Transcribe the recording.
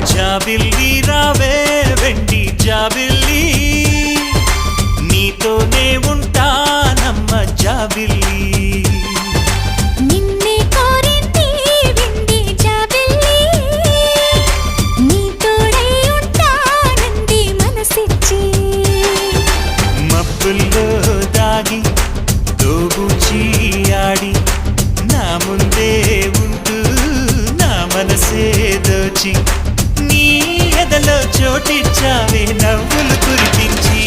జాబిల్లి రావే వెండి జాబిల్లి, నీతోనే ఉంటానమ్మ జాబిల్లి. నిన్నే కోరింది వెండి జాబిల్లి, నీతోడై ఉంటానంది మనసిచ్చి. మబ్బుల్లో దాగి దోబూచి ఆడి నా ముందే ఉంటూ నా మనసే దోచి, నీ ఎదలో చోటిచ్చావే నవ్వులు కురిపించి.